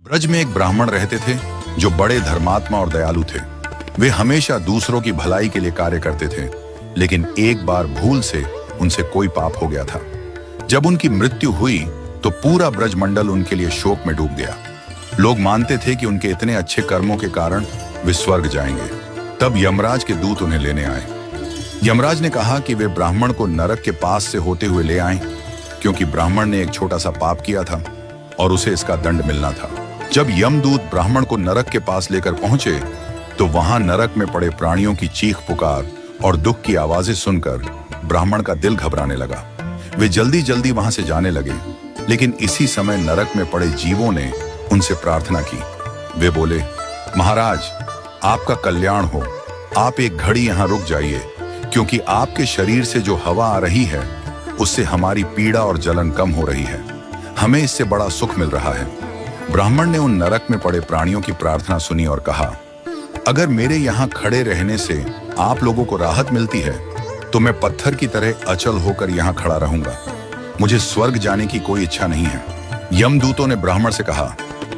ब्रज में एक ब्राह्मण रहते थे जो बड़े धर्मात्मा और दयालु थे। वे हमेशा दूसरों की भलाई के लिए कार्य करते थे, लेकिन एक बार भूल से उनसे कोई पाप हो गया था। जब उनकी मृत्यु हुई तो पूरा ब्रजमंडल उनके लिए शोक में डूब गया। लोग मानते थे कि उनके इतने अच्छे कर्मों के कारण वे स्वर्ग जाएंगे। तब यमराज के दूत उन्हें लेने आए। यमराज ने कहा कि वे ब्राह्मण को नरक के पास से होते हुए ले आएं, क्योंकि ब्राह्मण ने एक छोटा सा पाप किया था और उसे इसका दंड मिलना था। जब यमदूत ब्राह्मण को नरक के पास लेकर पहुंचे तो वहां नरक में पड़े प्राणियों की चीख पुकार और दुख की आवाजें सुनकर ब्राह्मण का दिल घबराने लगा। वे जल्दी जल्दी वहां से जाने लगे, लेकिन इसी समय नरक में पड़े जीवों ने उनसे प्रार्थना की। वे बोले, महाराज, आपका कल्याण हो, आप एक घड़ी यहाँ रुक जाइए, क्योंकि आपके शरीर से जो हवा आ रही है उससे हमारी पीड़ा और जलन कम हो रही है। हमें इससे बड़ा सुख मिल रहा है। ब्राह्मण ने उन नरक में पड़े प्राणियों की प्रार्थना सुनी और कहा, अगर मेरे यहाँ खड़े रहने से आप लोगों को राहत मिलती है तो मैं पत्थर की तरह अचल होकर यहाँ खड़ा रहूंगा। मुझे स्वर्ग जाने की कोई इच्छा नहीं है। यमदूतों ने ब्राह्मण से कहा,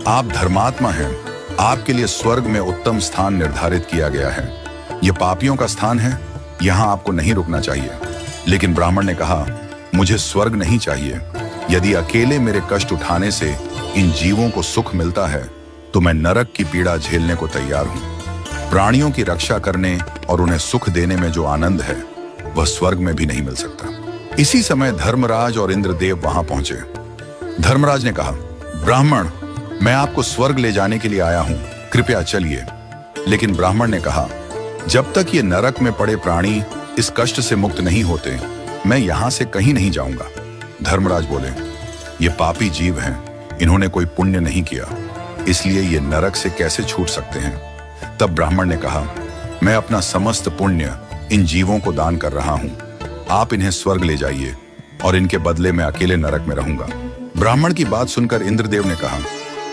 आप धर्मात्मा हैं, आपके लिए स्वर्ग में उत्तम स्थान निर्धारित किया गया है। यह पापियों का स्थान है, यहाँ आपको नहीं रुकना चाहिए। लेकिन ब्राह्मण ने कहा, मुझे स्वर्ग नहीं चाहिए। यदि अकेले मेरे कष्ट उठाने से इन जीवों को सुख मिलता है तो मैं नरक की पीड़ा झेलने को तैयार हूं। प्राणियों की रक्षा करने और उन्हें सुख देने में जो आनंद है वह स्वर्ग में भी नहीं मिल सकता। इसी समय धर्मराज और इंद्रदेव वहां पहुंचे। धर्मराज ने कहा, ब्राह्मण, मैं आपको स्वर्ग ले जाने के लिए आया हूं, कृपया चलिए। लेकिन ब्राह्मण ने कहा, जब तक ये नरक में पड़े प्राणी इस कष्ट से मुक्त नहीं होते मैं यहां से कहीं नहीं जाऊंगा। धर्मराज बोले, ये पापी जीव हैं, इन्होंने कोई पुण्य नहीं किया, इसलिए ये नरक से कैसे छूट सकते हैं। तब ब्राह्मण ने कहा, मैं अपना समस्त पुण्य इन जीवों को दान कर रहा हूं, आप इन्हें स्वर्ग ले जाइए और इनके बदले में अकेले नरक में रहूंगा। ब्राह्मण की बात सुनकर इंद्रदेव ने कहा,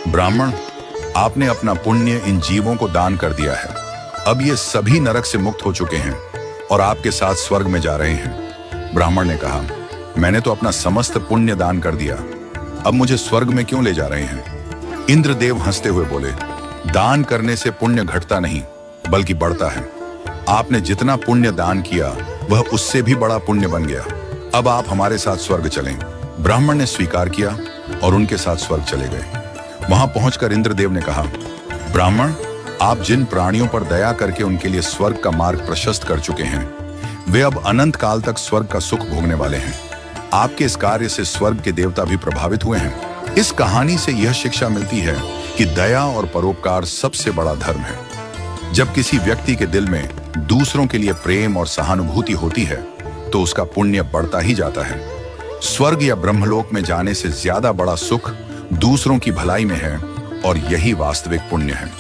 ब्राह्मण, आपने अपना पुण्य इन जीवों को दान कर दिया है। अब ये सभी नरक से मुक्त हो चुके हैं और आपके साथ स्वर्ग में जा रहे हैं। ब्राह्मण ने कहा, मैंने तो अपना समस्त पुण्य दान कर दिया, अब मुझे स्वर्ग में क्यों ले जा रहे हैं। इंद्रदेव हंसते हुए बोले, दान करने से पुण्य घटता नहीं बल्कि बढ़ता है। आपने जितना पुण्य दान किया वह उससे भी बड़ा पुण्य बन गया। अब आप हमारे साथ स्वर्ग चलें। ब्राह्मण ने स्वीकार किया और उनके साथ स्वर्ग चले गए। वहां पहुंचकर इंद्रदेव ने कहा, ब्राह्मण, आप जिन प्राणियों पर दया करके उनके लिए स्वर्ग का मार्ग प्रशस्त कर चुके हैं वे अब अनंत काल तक स्वर्ग का सुख भोगने वाले हैं। आपके इस कार्य से स्वर्ग के देवता भी प्रभावित हुए हैं। इस कहानी से यह शिक्षा मिलती है कि दया और परोपकार सबसे बड़ा धर्म है। जब किसी व्यक्ति के दिल में दूसरों के लिए प्रेम और सहानुभूति होती है तो उसका पुण्य बढ़ता ही जाता है। स्वर्ग या ब्रह्मलोक में जाने से ज्यादा बड़ा सुख दूसरों की भलाई में है और यही वास्तविक पुण्य है।